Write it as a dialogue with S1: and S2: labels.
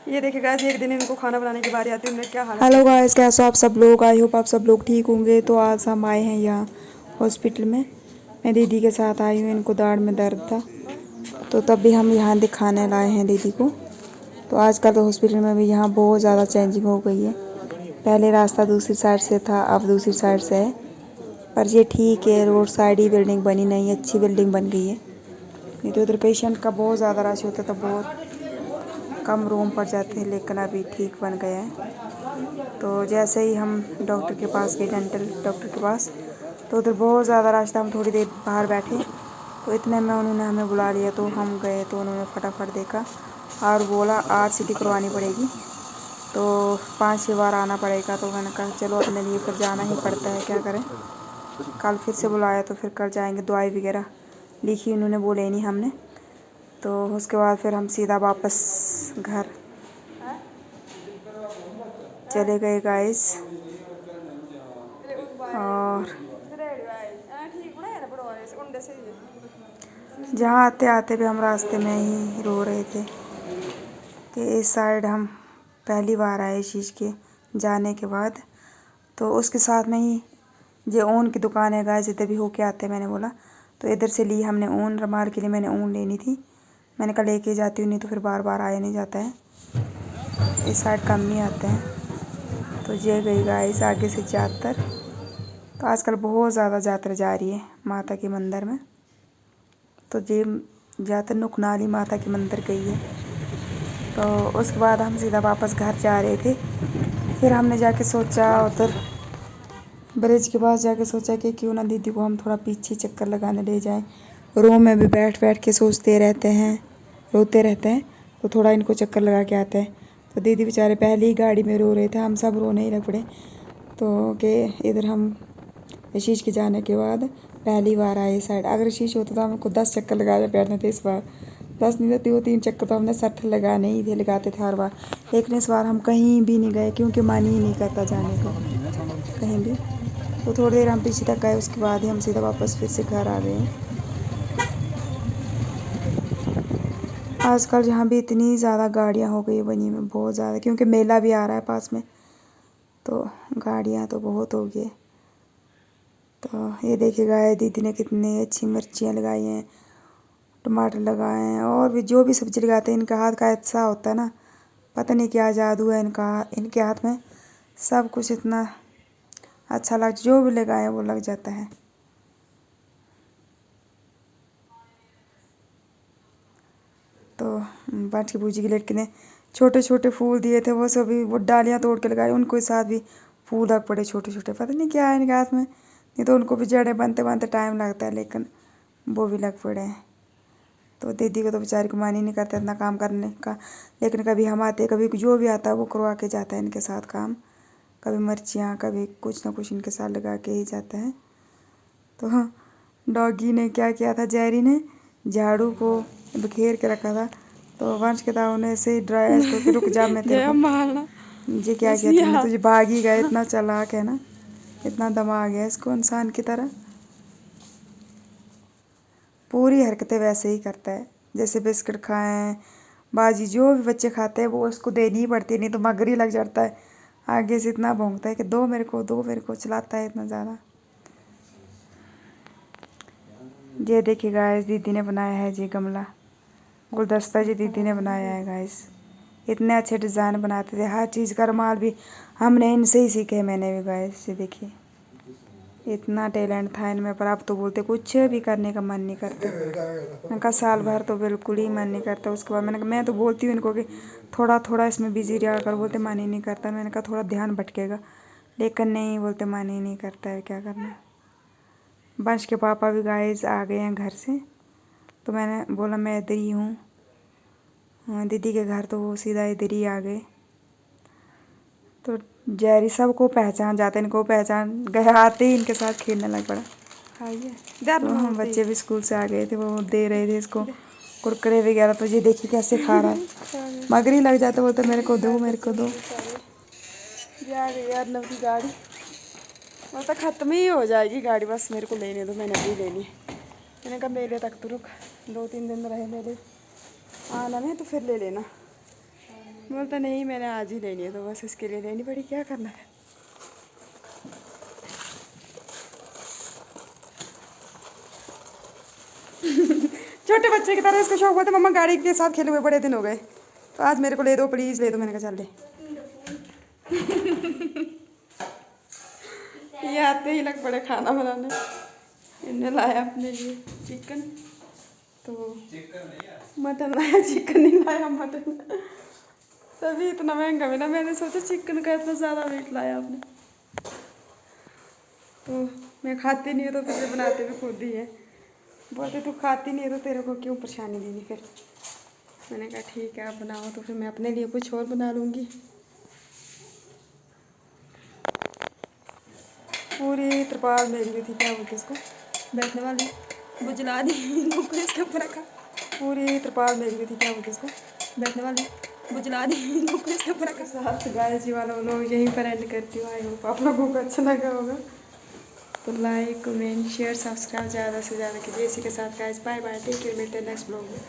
S1: ये देखिए गाइस, एक दिन इनको खाना बनाने की बारी आती है, उन्हें क्या हालत।
S2: हेलो गाइस, कैसे हो आप सब लोग। आई होप आप सब लोग ठीक होंगे। तो आज हम आए हैं यहाँ हॉस्पिटल में। मैं दीदी के साथ आई हूँ, इनको दाढ़ में दर्द था तो तब भी हम यहाँ दिखाने लाए हैं दीदी को। तो आजकल तो हॉस्पिटल में भी यहाँ बहुत ज़्यादा चेंजिंग हो गई है। पहले रास्ता दूसरी साइड से था, अब दूसरी साइड से है। पर ये ठीक है, रोड साइड ही बिल्डिंग बनी, नहीं अच्छी बिल्डिंग बन गई है। नहीं तो उधर पेशेंट का बहुत ज़्यादा रश होता था, बहुत कम रूम पड़ जाते हैं, लेकिन अभी ठीक बन गया है। तो जैसे ही हम डॉक्टर के पास गए, डेंटल डॉक्टर के पास, तो उधर बहुत ज़्यादा रश था। हम थोड़ी देर बाहर बैठे तो इतने में उन्होंने हमें बुला लिया। तो हम गए तो उन्होंने फटाफट देखा और बोला RCT करवानी पड़ेगी, तो 5-6 बार आना पड़ेगा। तो मैंने कहा चलो अपने लिए फिर जाना ही पड़ता है, क्या करें। कल फिर से बुलाया तो फिर कल जाएंगे। दवाई वगैरह लिखी उन्होंने, वो लेनी हमने। तो उसके बाद फिर हम सीधा वापस घर चले गए गाइस। और जहाँ आते आते भी हम रास्ते में ही रो रहे थे कि इस साइड हम पहली बार आए शीश के जाने के बाद। तो उसके साथ में ही जो ऊन की दुकान है गाइस, इधर भी होके आते हैं। मैंने बोला तो इधर से ली हमने ऊन, रमाल के लिए मैंने ऊन लेनी थी। मैंने कहा लेके जाती हूँ, नहीं तो फिर बार बार आया नहीं जाता है, इस साइड कम ही आते हैं। तो ये गई गाइस आगे से यात्रा। तो आजकल बहुत ज़्यादा यात्रा जा रही है माता के मंदिर में। तो ये यात्रा नुकनाली माता के मंदिर गई है। तो उसके बाद हम सीधा वापस घर जा रहे थे। फिर हमने जाके सोचा, उधर ब्रिज के पास जाके सोचा कि क्यों ना दीदी को हम थोड़ा पीछे चक्कर लगाने ले जाएं। रूम में भी बैठ बैठ के सोचते रहते हैं, रोते रहते हैं। तो थोड़ा इनको चक्कर लगा के आते हैं। तो दीदी बेचारे पहले ही गाड़ी में रो रहे थे, हम सब रोने ही लग पड़े। तो कि इधर हम शीश के जाने के बाद पहली बार आए साइड। अगर शीश होता तो हमको 10 चक्कर लगा बैठने थे इस बार। 10 नहीं तो 2-3 चक्कर तो हमने सट लगाने ही थे, लगाते थे हर बार। लेकिन इस बार हम कहीं भी नहीं गए क्योंकि मन ही नहीं करता जाने को कहीं भी। तो थोड़ी देर हम पीछे तक गए, उसके बाद ही हम सीधा वापस फिर से घर आ गए। आजकल यहाँ भी इतनी ज़्यादा गाड़ियाँ हो गई बनी में, बहुत ज़्यादा, क्योंकि मेला भी आ रहा है पास में। तो गाड़ियाँ तो बहुत हो गई। तो ये देखिएगा दीदी ने कितनी अच्छी मिर्चियाँ लगाई हैं, टमाटर लगाए हैं, और भी जो भी सब्ज़ी लगाते हैं इनका हाथ का ऐसा होता है ना, पता नहीं क्या जादू है इनके हाथ में। सब कुछ इतना अच्छा लग, जो भी लगाए वो लग जाता है। तो बाँट की बूजी की लड़की ने छोटे छोटे फूल दिए थे, वो सभी वो डालियाँ तोड़ के लगाए, उनको साथ भी फूल लग पड़े छोटे छोटे। पता नहीं क्या है इनके हाथ में, नहीं तो उनको भी जड़ें बनते बनते टाइम लगता है, लेकिन वो भी लग पड़े हैं। तो दीदी को तो बेचारी को मन ही नहीं करता इतना काम करने का। लेकिन कभी हम आते, कभी जो भी आता है वो करवा के जाता है इनके साथ काम। कभी मिर्चियाँ, कभी कुछ ना कुछ इनके साथ लगा के ही जाता है। तो डॉगी ने क्या किया था, जेरी ने झाड़ू को बिखेर के रखा था। तो वंश के था उन्हें ऐसे ही ड्राई करके रुक जा मैं तेरे को, ये क्या किया तुमने, तुझे भाग ही गया। इतना चालाक है ना, इतना दिमाग है इसको इंसान की तरह। पूरी हरकतें वैसे ही करता है, जैसे बिस्किट खाएं, बाजी जो भी बच्चे खाते हैं वो उसको देनी ही पड़ती है, नहीं तो मगर ही लग जाता है। आगे से इतना भौंकता है कि दो मेरे को, दो मेरे को, चलाता है इतना ज़्यादा। ये देखिए गाइस, दीदी ने बनाया है जी गमला, गुलदस्ता जी दीदी ने बनाया है गाइस। इतने अच्छे डिज़ाइन बनाते थे, हर चीज़ का रुमाल भी हमने इनसे ही सीखे। मैंने भी गाइस, ये देखिए इतना टैलेंट था इनमें। पर अब तो बोलते कुछ भी करने का मन नहीं करता। मैंने कहा साल भर तो बिल्कुल ही मन नहीं करता। उसके बाद मैंने कहा, मैं तो बोलती हूँ इनको कि थोड़ा थोड़ा इसमें बिजी रहा कर, बोलते मन ही नहीं करता। मैंने कहा थोड़ा ध्यान भटकेगा, लेकिन नहीं, बोलते मन ही नहीं करता है, क्या करना। वंश के पापा भी गाइस आ गए हैं घर से। तो मैंने बोला मैं इधर ही हूँ दीदी के घर, तो वो सीधा इधर ही आ गए। तो जेरी सबको पहचान जाते, इनको पहचान गए, आते ही इनके साथ खेलने लग पड़ा। तो हम बच्चे भी स्कूल से आ गए थे, वो दे रहे थे इसको कुरकुरे वगैरह। तो ये देखिए कैसे खा रहा है, मगर ही लग जाता, बोलते मेरे को दो, मेरे को दो।
S1: यार नव की गाड़ी मतलब ख़त्म ही हो जाएगी गाड़ी, बस मेरे को लेने दो, मैंने अभी लेनी है। मैंने कहा मेले तक तो रुक, 2-3 दिन रहे मेले, आना नहीं तो फिर ले लेना। बोलता नहीं मैंने आज ही लेनी है, तो बस इसके लिए लेनी पड़ी, क्या करना है। छोटे बच्चे की तरह इसको शौक होता है, मम्मा गाड़ी के साथ खेले हुए बड़े दिन हो गए, तो आज मेरे को ले दो प्लीज़, ले दो। मैंने कहा चल ले। ये आते ही लग पड़े खाना बनाने। इन्हें लाया अपने लिए चिकन, तो मटन लाया, चिकन नहीं लाया, मटन। तभी इतना महंगा मिला, मैंने सोचा चिकन का इतना ज़्यादा वेट लाया आपने। तो मैं खाती नहीं हूँ, तो तुझे बनाते भी खुद ही है। बोलते तू खाती नहीं है तो तेरे को क्यों परेशानी देनी फिर। मैंने कहा ठीक है आप बनाओ, तो फिर मैं अपने लिए कुछ और बना लूँगी। पूरी त्रिपाल मेरी भी थी, क्या बोलते इसको, बैठने वाली, वो जला दी, इसके ऊपर रखा। पूरी त्रिपाल मेरी भी थी, क्या बोलते इसको, बैठने वाली, वो जला दी, इसके ऊपर रखा। साथ गाय जी वाला लोग यहीं पर एंड करती हूँ। आई होप आप लोगों को अच्छा लगा होगा, तो लाइक कमेंट शेयर सब्सक्राइब ज़्यादा से ज़्यादा कीजिए। इसी के साथ guys bye bye, take care, मिलते हैं नेक्स्ट ब्लॉग में।